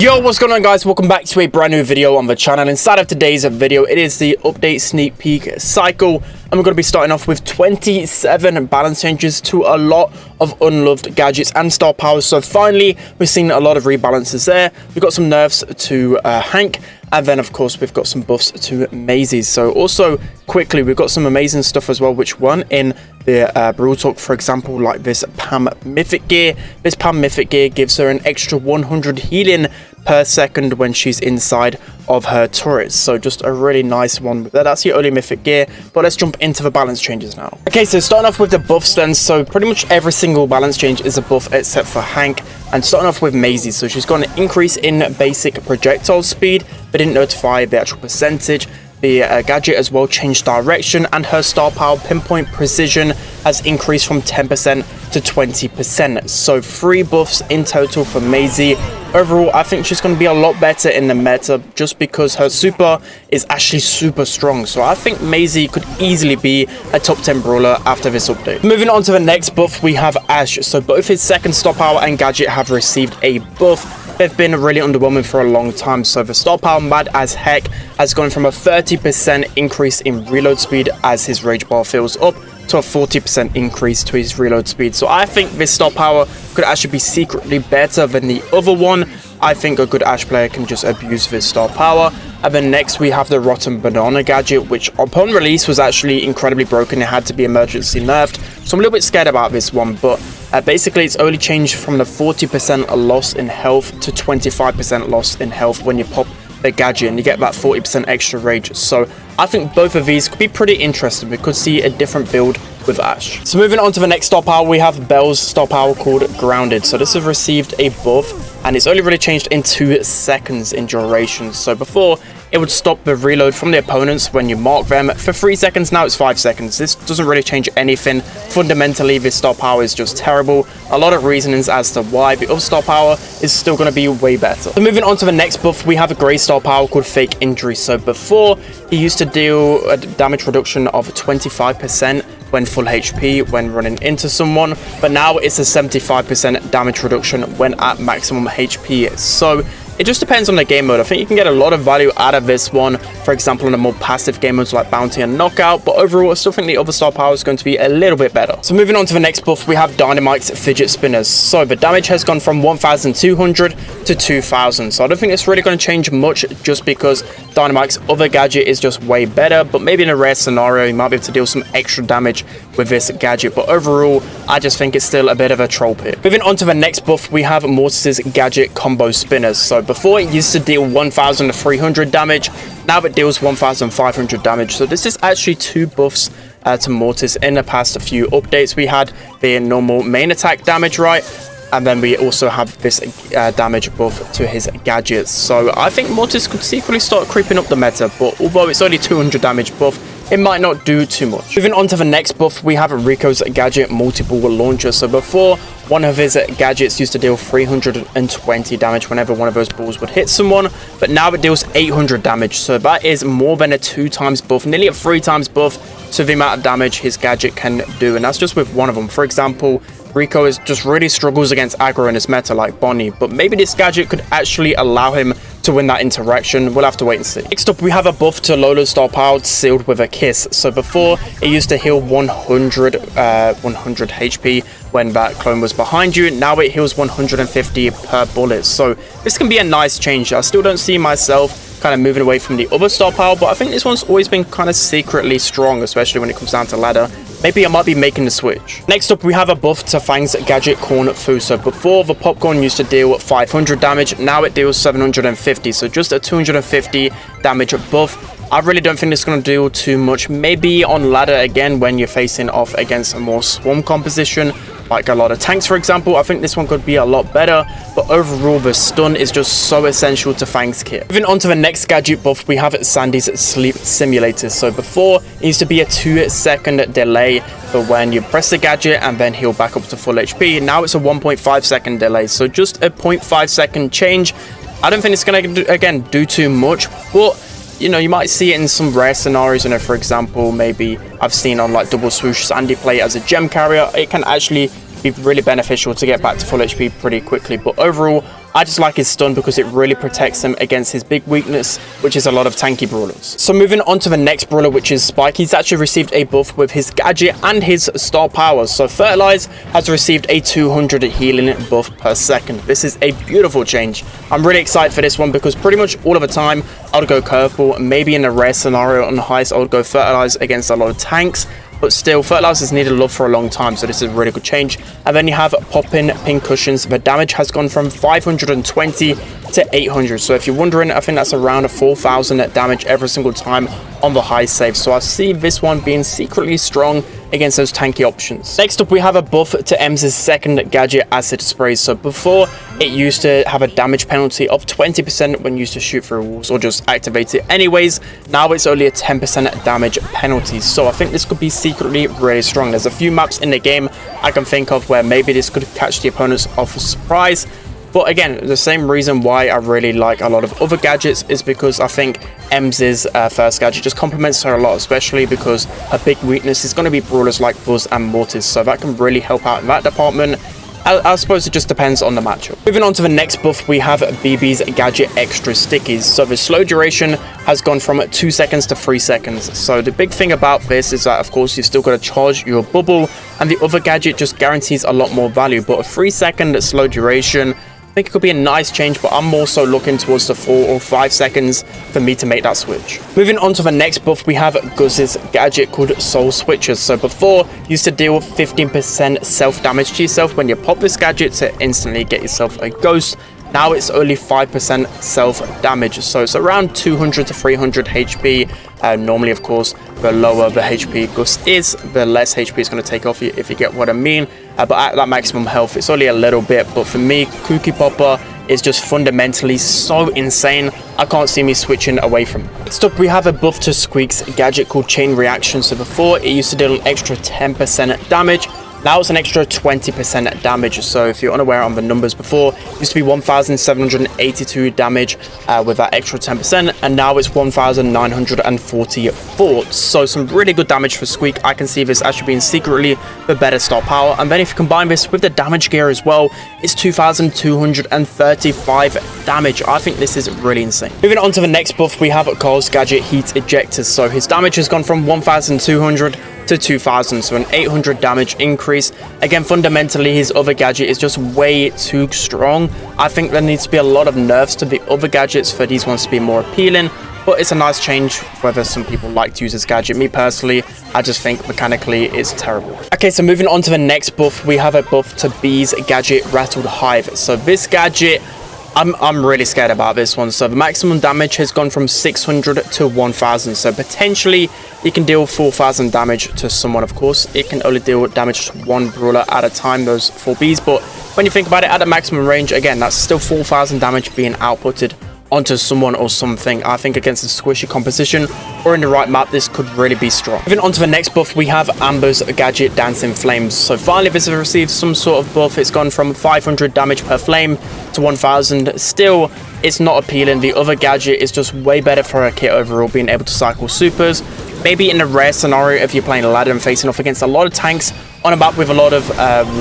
Yo, what's going on, guys? Welcome back to a brand new video on the channel. Inside of today's video, it is the update sneak peek cycle, and we're going to be starting off with 27 balance changes to a lot of unloved gadgets and star powers. So finally, we've seen a lot of rebalances there. We've got some nerfs to Hank, and then of course we've got some buffs to MAISIE. So also quickly, we've got some amazing stuff as well, which one in the Brawl Talk, for example, like this Pam Mythic gear. This Pam Mythic gear gives her an extra 100 healing per second when she's inside of her turrets. So just a really nice one. That's your only mythic gear, but let's jump into the balance changes now. Okay, so starting off with the buffs then. So pretty much every single balance change is a buff except for Hank. And starting off with MAISIE, so she's got an increase in basic projectile speed, but didn't notify the actual percentage. The gadget as well changed direction, and her star power pinpoint precision has increased from 10% to 20%. So 3 buffs in total for MAISIE. Overall, I think she's going to be a lot better in the meta just because her super is actually super strong. So I think MAISIE could easily be a top 10 brawler after this update. Moving on to the next buff, we have Ash. So both his second star power and gadget have received a buff. They've been really underwhelming for a long time. So the star power mad as heck has gone from a 30% increase in reload speed as his rage bar fills up to a 40% increase to his reload speed. So I think this star power could actually be secretly better than the other one. I think a good Ash player can just abuse this star power. And then next we have the Rotten Banana gadget, which upon release was actually incredibly broken. It had to be emergency nerfed. So I'm a little bit scared about this one, but basically it's only changed from the 40% loss in health to 25% loss in health when you pop the gadget, and you get that 40% extra rage. So I think both of these could be pretty interesting. We could see a different build with Ash. So moving on to the next star power, we have Belle's star power called Grounded. So this has received a buff, and it's only really changed in 2 seconds in duration. So before, it would stop the reload from the opponents when you mark them for 3 seconds. Now it's 5 seconds. This doesn't really change anything. Fundamentally, this star power is just terrible. A lot of reasons as to why. The other star power is still going to be way better. So moving on to the next buff, we have a grey star power called Fake Injury. So before, he used to deal a damage reduction of 25% when full HP when running into someone, but now it's a 75% damage reduction when at maximum HP. So it just depends on the game mode. I think you can get a lot of value out of this one, for example, in the more passive game modes like Bounty and Knockout, but overall I still think the other star power is going to be a little bit better. So moving on to the next buff, we have Dynamite's Fidget Spinners. So the damage has gone from 1,200 to 2,000. So I don't think it's really going to change much just because Dynamite's other gadget is just way better, but maybe in a rare scenario you might be able to deal some extra damage with this gadget. But overall, I just think it's still a bit of a troll pit. Moving on to the next buff, we have Mortis's gadget Combo Spinners. So before, it used to deal 1,300 damage. Now it deals 1,500 damage. So this is actually 2 buffs to Mortis in the past few updates. We had the normal main attack damage, right? And then we also have this damage buff to his gadgets. So I think Mortis could secretly start creeping up the meta, but although it's only 200 damage buff, it might not do too much. Moving on to the next buff, we have Rico's gadget Multiple Launcher. So before, one of his gadgets used to deal 320 damage whenever one of those balls would hit someone, but now it deals 800 damage. So that is more than a 2 times buff, nearly a 3 times buff to the amount of damage his gadget can do. And that's just with one of them. For example, Rico just really struggles against aggro in his meta like Bonnie, but maybe this gadget could actually allow him to win that interaction. We'll have to wait and see. Next up, we have a buff to Lola's star power Sealed with a Kiss. So before, it used to heal 100 HP when that clone was behind you. Now it heals 150 per bullet. So this can be a nice change. I still don't see myself kind of moving away from the other star power, but I think this one's always been kind of secretly strong, especially when it comes down to ladder. Maybe I might be making the switch. Next up, we have a buff to Fang's gadget Corn Fu. So before, the popcorn used to deal 500 damage. Now it deals 750. So just a 250 damage buff. I really don't think it's going to do too much. Maybe on ladder again when you're facing off against a more swarm composition, like a lot of tanks, for example. I think this one could be a lot better, but overall the stun is just so essential to Fang's kit. Moving on to the next gadget buff, we have Sandy's Sleep Simulator. So before, it used to be a 2-second delay for when you press the gadget and then heal back up to full HP. Now it's a 1.5-second delay, so just a 0.5-second change. I don't think it's going to, again, do too much, but you know, you might see it in some rare scenarios. You know, for example, maybe I've seen on like Double Swoosh Sandy play as a gem carrier. It can actually be really beneficial to get back to full HP pretty quickly. But overall, I just like his stun because it really protects him against his big weakness, which is a lot of tanky brawlers. So moving on to the next brawler, which is Spike. He's actually received a buff with his gadget and his star powers. So Fertilize has received a 200 healing buff per second. This is a beautiful change. I'm really excited for this one because pretty much all of the time I would go Curveball. Maybe in a rare scenario on the highest I would go Fertilize against a lot of tanks. But still, Fertilize has needed love for a long time, so this is a really good change. And then you have Poppin' Pincushions. The damage has gone from 520 to 800. So if you're wondering, I think that's around 4,000 damage every single time on the high save. So I see this one being secretly strong against those tanky options. Next up, we have a buff to Em's second gadget, Acid Sprays. So before, it used to have a damage penalty of 20% when used to shoot through walls or just activate it anyways. Now it's only a 10% damage penalty. So I think this could be secretly really strong. There's a few maps in the game I can think of where maybe this could catch the opponents off a surprise. But again, the same reason why I really like a lot of other gadgets is because I think Em's first gadget just complements her a lot, especially because her big weakness is going to be brawlers like Buzz and Mortis, so that can really help out in that department. I suppose it just depends on the matchup. Moving on to the next buff, we have BB's gadget Extra Stickies. So the slow duration has gone from 2 seconds to 3 seconds. So the big thing about this is that, of course, you've still got to charge your bubble, and the other gadget just guarantees a lot more value. But a 3-second slow duration, I think it could be a nice change, but I'm more so looking towards the 4 or 5 seconds for me to make that switch. Moving on to the next buff, we have Guz's gadget called Soul Switchers. So before, you used to deal 15% self-damage to yourself when you pop this gadget to instantly get yourself a ghost. Now it's only 5% self-damage, so it's around 200 to 300 HP. Normally, of course, the lower the HP Gus is, the less HP it's going to take off you, if you get what I mean. But at that maximum health, it's only a little bit. But for me, Cookie Popper is just fundamentally so insane. I can't see me switching away from it. Next up, we have a buff to Squeak's gadget called Chain Reaction. So before, it used to deal an extra 10% damage. Now it's an extra 20% damage. So if you're unaware on the numbers before, it used to be 1,782 damage with that extra 10%, and now it's 1,944. So some really good damage for Squeak. I can see this actually being secretly the better star power. And then if you combine this with the damage gear as well, it's 2,235 damage. I think this is really insane. Moving on to the next buff, we have Carl's gadget Heat Ejectors. So his damage has gone from 1,200 to 2,000, so an 800 damage increase. Again, fundamentally, his other gadget is just way too strong. I think there needs to be a lot of nerfs to the other gadgets for these ones to be more appealing, but it's a nice change whether some people like to use this gadget. Me personally, I just think mechanically it's terrible. Okay, so moving on to the next buff, we have a buff to B's gadget Rattled Hive. So this gadget, I'm really scared about this one. So the maximum damage has gone from 600 to 1,000. So potentially you can deal 4,000 damage to someone. Of course, it can only deal damage to one brawler at a time, those 4 Bs. But when you think about it, at the maximum range, again, that's still 4,000 damage being outputted onto someone or something. I think against a squishy composition or in the right map, this could really be strong. Moving on to the next buff, we have Amber's gadget Dancing Flames. So finally, this has received some sort of buff. It's gone from 500 damage per flame to 1,000. Still, it's not appealing. The other gadget is just way better for her kit overall, being able to cycle supers. Maybe in a rare scenario, if you're playing a ladder and facing off against a lot of tanks on a map with a lot of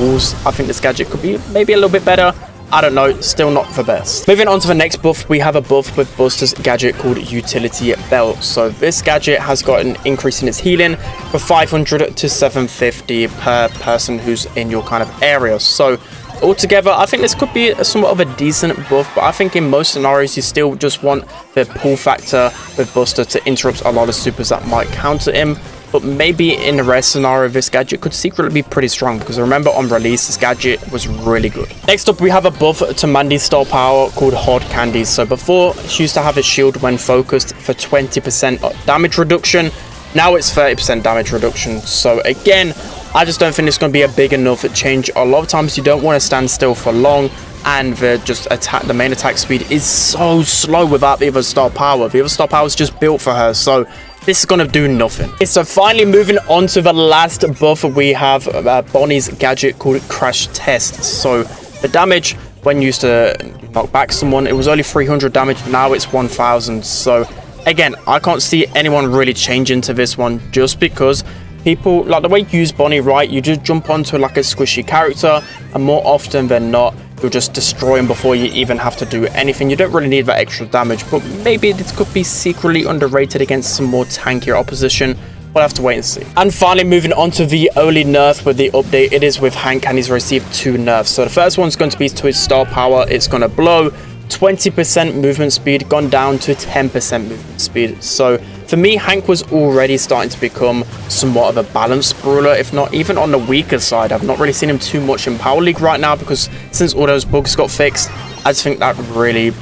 walls, I think this gadget could be maybe a little bit better. I don't know, still not the best. Moving on to the next buff, we have a buff with Buster's gadget called Utility Belt. So this gadget has got an increase in its healing from 500 to 750 per person who's in your kind of area. So altogether, I think this could be somewhat of a decent buff, but I think in most scenarios, you still just want the pull factor with Buster to interrupt a lot of supers that might counter him. But maybe in a rare scenario, this gadget could secretly be pretty strong, because remember on release, this gadget was really good. Next up, we have a buff to Mandy's star power called Hard Candies. So before, she used to have a shield when focused for 20% damage reduction. Now it's 30% damage reduction. So again, I just don't think it's going to be a big enough change. A lot of times you don't want to stand still for long, and the main attack speed is so slow without the other star power. The other star power is just built for her, so this is going to do nothing. Okay, so finally moving on to the last buff, we have Bonnie's gadget called Crash Test. So the damage when used to knock back someone, it was only 300 damage. Now it's 1,000. So again, I can't see anyone really changing to this one, just because people, like the way you use Bonnie, right, you just jump onto like a squishy character, and more often than not, you'll just destroy him before you even have to do anything. You don't really need that extra damage, but maybe this could be secretly underrated against some more tankier opposition. We'll have to wait and see. And finally, moving on to the only nerf with the update, it is with Hank, and he's received 2 nerfs. So the first one's going to be to his star power. It's going to blow 20% movement speed, gone down to 10% movement speed. So for me, Hank was already starting to become somewhat of a balanced brawler, if not even on the weaker side. I've not really seen him too much in Power League right now, because since all those bugs got fixed, I just think that really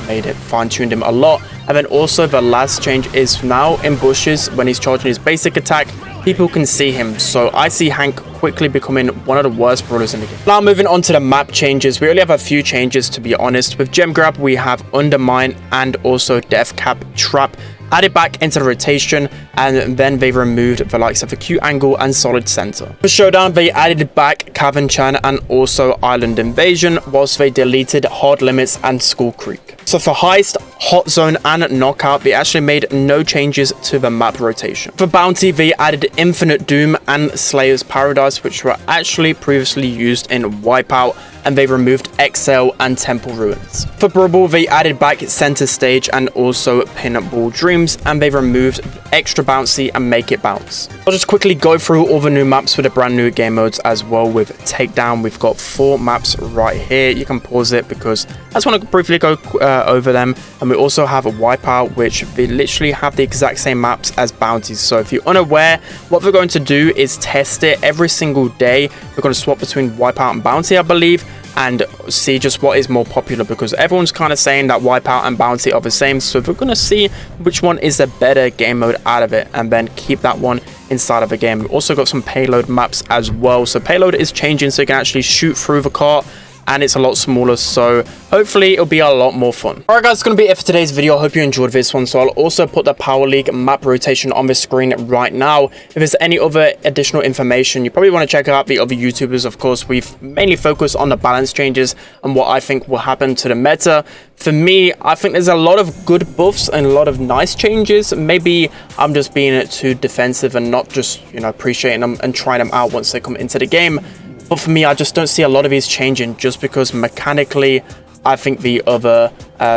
made it, fine-tuned him a lot. And then also the last change is now in bushes, when he's charging his basic attack, people can see him. So I see Hank quickly becoming one of the worst brawlers in the game. Now moving on to the map changes, we only have a few changes, to be honest. With Gem Grab, we have Undermine and also Death Cap Trap added back into the rotation, and then they removed the likes of Acute Angle and Solid Center. For Showdown, they added back Cavern Chan and also Island Invasion, whilst they deleted Hard Limits and Skull Creek. So for Heist, Hot Zone and Knockout, they actually made no changes to the map rotation. For Bounty, they added Infinite Doom and Slayer's Paradise, which were actually previously used in Wipeout, and they removed Exhale and Temple Ruins. For Brawl, they added back Center Stage and also Pinball Dreams, and they removed Extra Bouncy and Make It Bounce. I'll just quickly go through all the new maps with the brand new game modes as well. With Takedown, we've got 4 maps right here. You can pause it because I just want to briefly go over them. And we also have a Wipeout, which they literally have the exact same maps as Bounties. So if you're unaware, what we're going to do is test it every single day. We're going to swap between Wipeout and Bounty, I believe, and see just what is more popular, because everyone's kind of saying that Wipeout and Bounty are the same. So we're going to see which one is the better game mode out of it, and then keep that one inside of the game. We've also got some payload maps as well. So payload is changing, so you can actually shoot through the cart, and it's a lot smaller, so hopefully it'll be a lot more fun. Alright guys, it's going to be it for today's video. I hope you enjoyed this one. So I'll also put the Power League map rotation on the screen right now. If there's any other additional information, you probably want to check out the other YouTubers. Of course, we've mainly focused on the balance changes and what I think will happen to the meta. For me, I think there's a lot of good buffs and a lot of nice changes. Maybe I'm just being too defensive and not just, appreciating them and trying them out once they come into the game. But for me, I just don't see a lot of these changing, just because mechanically, I think the other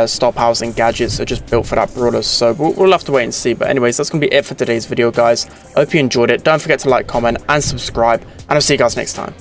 star powers and gadgets are just built for that brawler. So we'll have to wait and see. But anyways, that's going to be it for today's video, guys. I hope you enjoyed it. Don't forget to like, comment, and subscribe. And I'll see you guys next time.